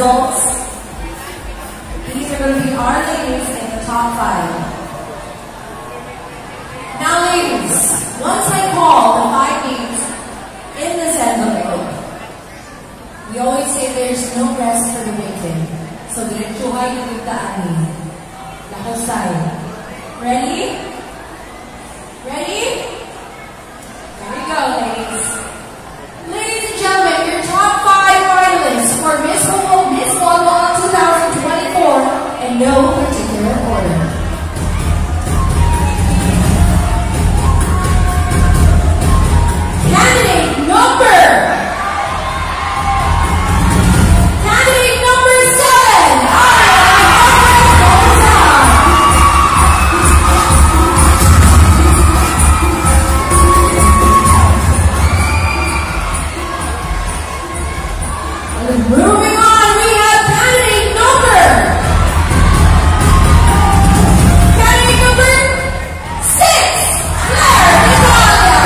results. These are going to be our ladies in the top 5. Now ladies, once I call the 5 names in this envelope, we always say there's no rest for the wicked. So diretsuhay na bigtaan ni. Lahosay. Ready? Ready? Here we go, ladies. Ladies and gentlemen, your top 5 finalists for Miss Walwala 2024 in no particular order. Candidate number 7. Moving on, we have candidate number 6, Claire Italia.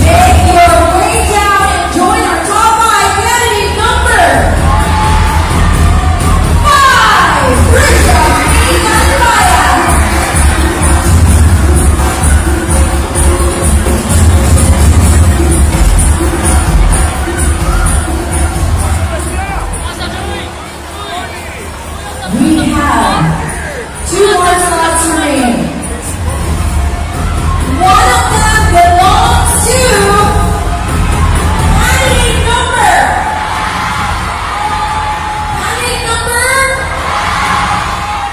Make your way down and join our top 5. Candidate number 5, Prisha Italia. We have 2 more slots remaining. One of them belongs to candidate number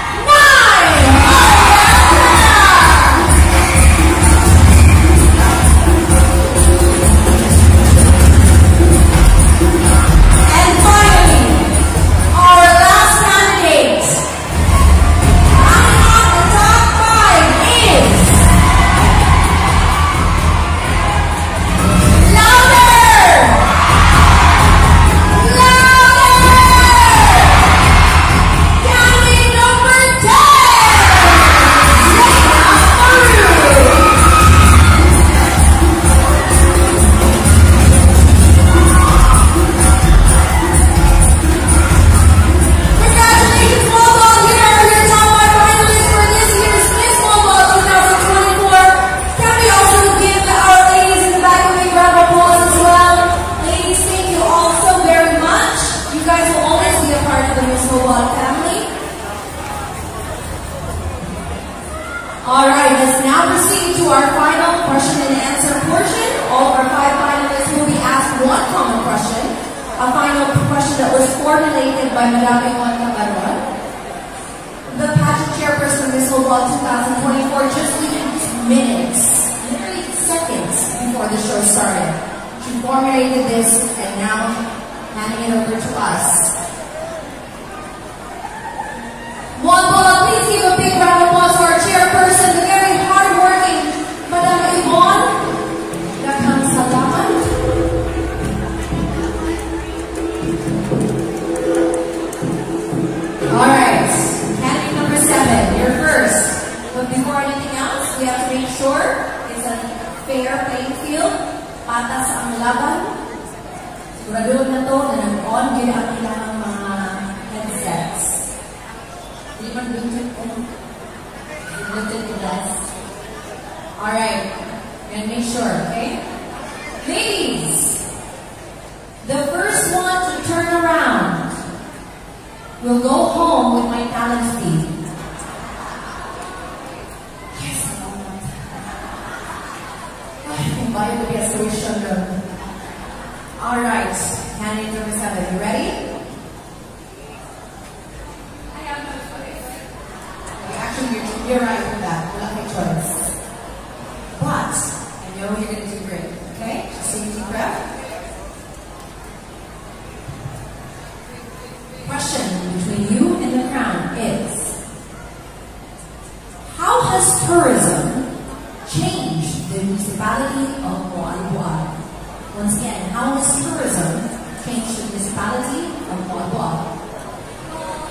9. And finally, our last candidate rounding off the top 5 is Louder! Candidate number 10, Zainab Farouk. Congratulations, Walwala. Here are your top 5 finalists for this year's Miss Walwala 2024. Can we also give our ladies in the back a big round of applause as well? Ladies, thank you all so very much. You guys will always be a part of the Miss Walwala family. Alright, let's now proceed to our final question and answer portion. All of our 5 finalists will be asked one common question. A final question that was formulated by Madame Juan Cabaron, the pageant chairperson of Miss Walwala 2024, just within minutes, literally seconds before the show started. She formulated this and now handing it over to us. Walwala, please give a big round of applause for our chairperson, the very hardworking Madame Yvonne. Daghang salamat. Alright, candidate number 7, you're first. But before anything else, we have to make sure it's a fair playing field. Patas ang laban. Siguraduhin na to na nag-on din ang kailangang mga headsets. Di man bluetooth ko. Bluetooth ko less. Alright, and make sure, okay? Ladies, the first one to turn around will go home with my talent fee. Yes, I'm buying the guest tuition room. Alright, candidate number 7, you ready? I have no choice. Actually, you're right with that. We'll have a choice. But I know you're going to do great, okay? Just take a deep breath. Question between you and the crown is, how has tourism changed the municipality of Walwala? Once again, how has tourism changed the municipality of Walwala?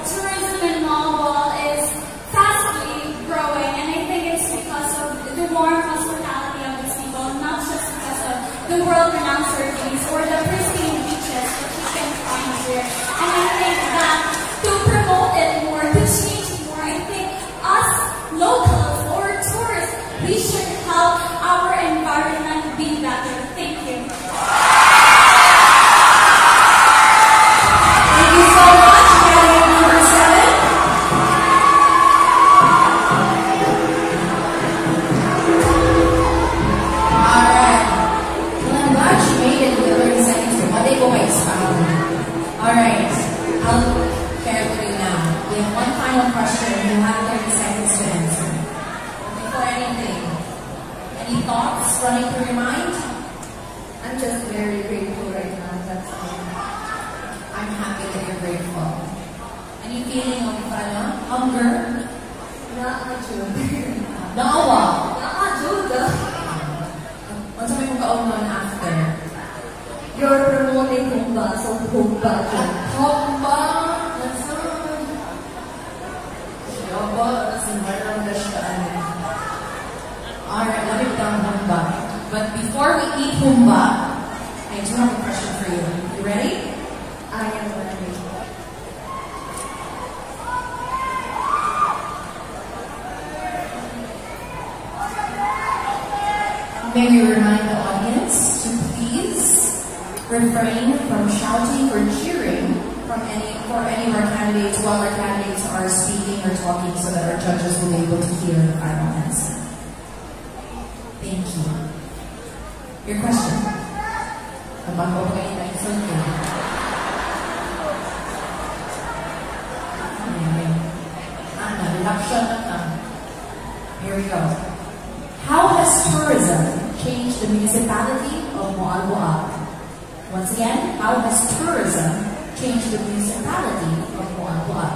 Tourism in Walwala is fastly growing, and I think it's the world-renowned surveys or the pristine beaches that we can find here. And I think that to promote it more, to change more, I think us locals or tourists, we should help our environment be better. Thank you. Thank you so much, candidate number 7. Alright. Well, I'm glad she made it in the 30 seconds. But they go by expound. Alright. I'll share with you now. We have one final question. You have 30 seconds to answer. Before anything, any thoughts running through your mind? I'm just very grateful right now. That's all. I'm happy that you're grateful. Any feeling of hunger? Naawa. What's something mong kaunon after? You're promoting Humba, so Humba. Humba. That's all. Yoba. That's environment na siya. Alright, let me down humba. But before we eat humba, I do have a question for you. You ready? I am ready. May we remind the audience to please refrain from shouting or cheering for any of our candidates while our candidates are speaking or talking so that our judges will be able to hear the final answer. Thank you. Your question. Here we go. How has tourism changed the municipality of Moalboal? Once again, how has tourism changed the municipality of Moalboal?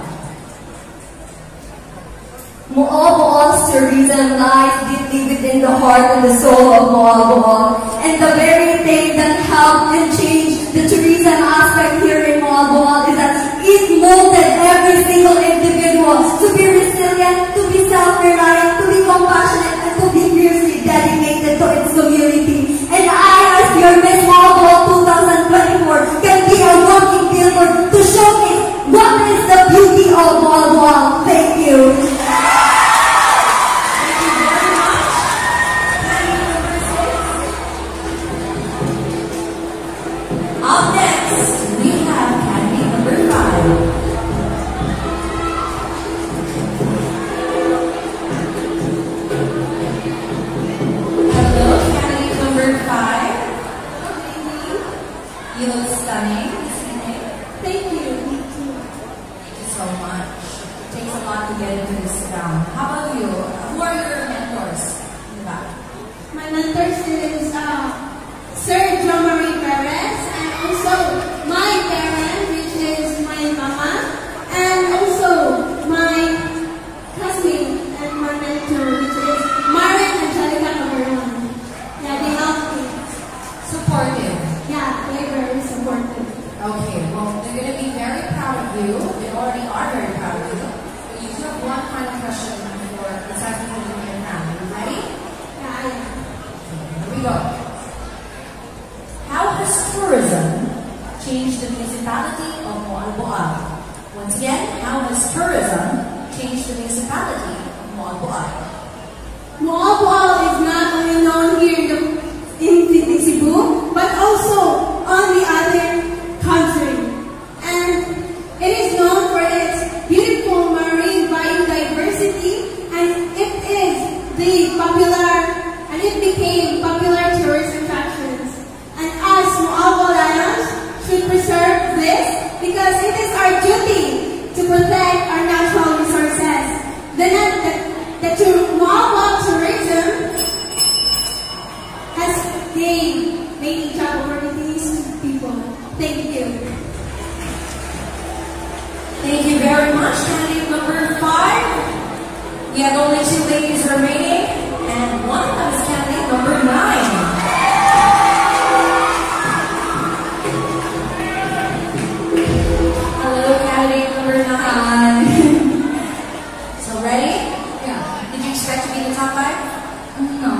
Moalboal's tourism lies deeply within the heart and the soul of Moalboal, and the very thing that helped and changed the tourism aspect here in Moalboal is that it molded every single individual to be resilient, to be self-reliant, to be compassionate, and to be fiercely dedicated to its community. And I, as your Miss Moalboal 2024, can be a walking billboard to showcase what is the beauty of Moalboal. Thank you. Up next, we have candidate number 5. Hello, candidate number 5. You look stunning. Thank you. Thank you so much. It takes a lot to get into this gown. How about you? Who are your mentors in the back? My mentors is Sir John Marie Perez, and also my parent, which is my mama, and also my classmate and my mentor, which is Marin Angelica Cameron. Yeah, they help me. Supportive. Yeah, they're very supportive. Okay, well, they're going to be very proud of you. They already are very proud of you. But you do have one final question for the second Filipino round. Are you ready? Yeah, I am. Here we go. How has tourism changed the municipality of Moalboal? Once again, how has tourism changed the municipality of Moalboal? Moalboal is not only known here in Cebu, but also on the other country. And it is known for its beautiful marine biodiversity, and it is the popular, and it became popular tourist attractions. And us Moalboalans should preserve this because it is our duty to protect our natural resources. The Moalboal tourism has gained many job opportunities to people. Thank you. Thank you very much, candidate number 5. We have only 2 ladies remaining, and one of them is candidate number 9. Hello, candidate number 9. So ready? Yeah. Did you expect to be in the top 5? No.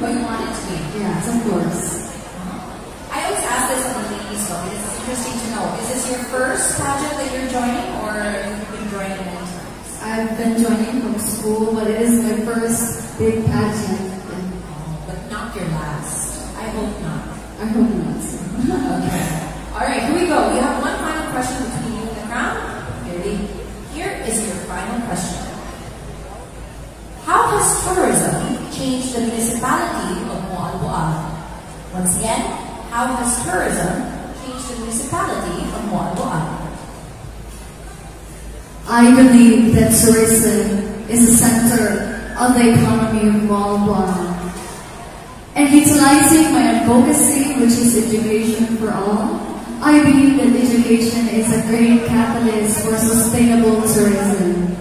But you want it to be? Yes, of course. interesting to know. Is this your first pageant that you're joining, or you've been joining many times? I've been joining from school, but it is my first big pageant. But not your last. I hope not. I hope not. Okay. All right, here we go. We have one final question between you and the crown. Here is your final question. How has tourism changed the municipality of Moalboal? Once again, how has tourism changed the municipality of Moalboal? I believe that tourism is the center of the economy of Moalboal. And utilizing my advocacy, which is education for all, I believe that education is a great catalyst for sustainable tourism.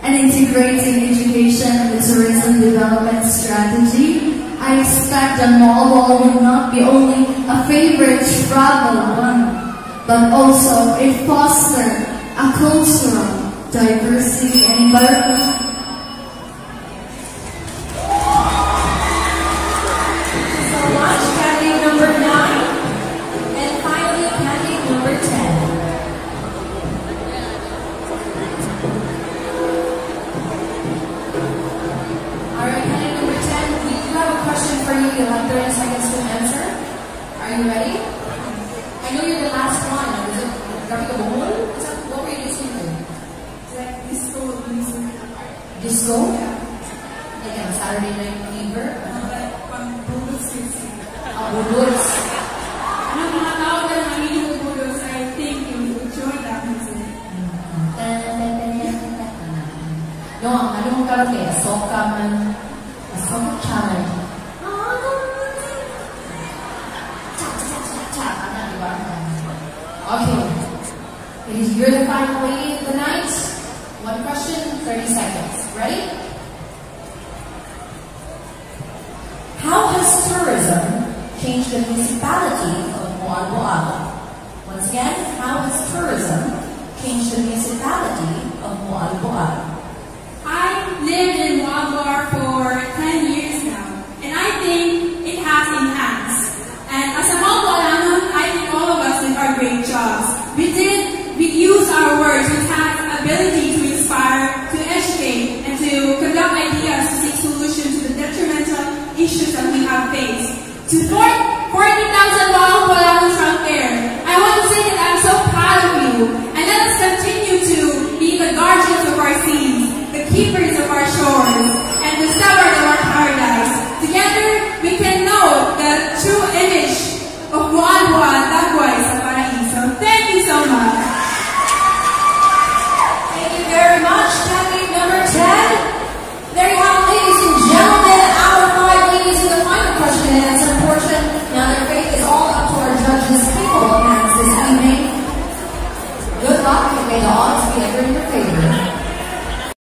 And integrating education in the tourism development strategy, I expect that Moalboal will not be only a favorite travel one, but also it foster a cultural diversity and environment. You'll have 30 seconds to answer. Are you ready? I know you're the last one. Is it Graphic Bohol? What were you listening to? It's like disco music. Disco? Like a Saturday Night Fever? Like Budots music. Budots. Ano mga tao na nanginig ng Budots, I think you would enjoy that music. No, ang ano mong karaoke? Asoka man. Asoka challenge. Okay. You're the final lady of the night. One question, 30 seconds. Ready? How has tourism changed the municipality of Moalboal? Once again, how has tourism changed the municipality of Moalboal? I've lived in Moalboal for 10 years now, and I think it has enhanced. And as a Moalboalano, I think all of us did our great jobs. We used our words, we had ability to inspire, to educate, and to conduct ideas to seek solutions to the detrimental issues that we have faced. To 40,000 Moalboalanos out there, I want to say that I'm so proud of you, and let us continue to be the guardians of our seas, the keepers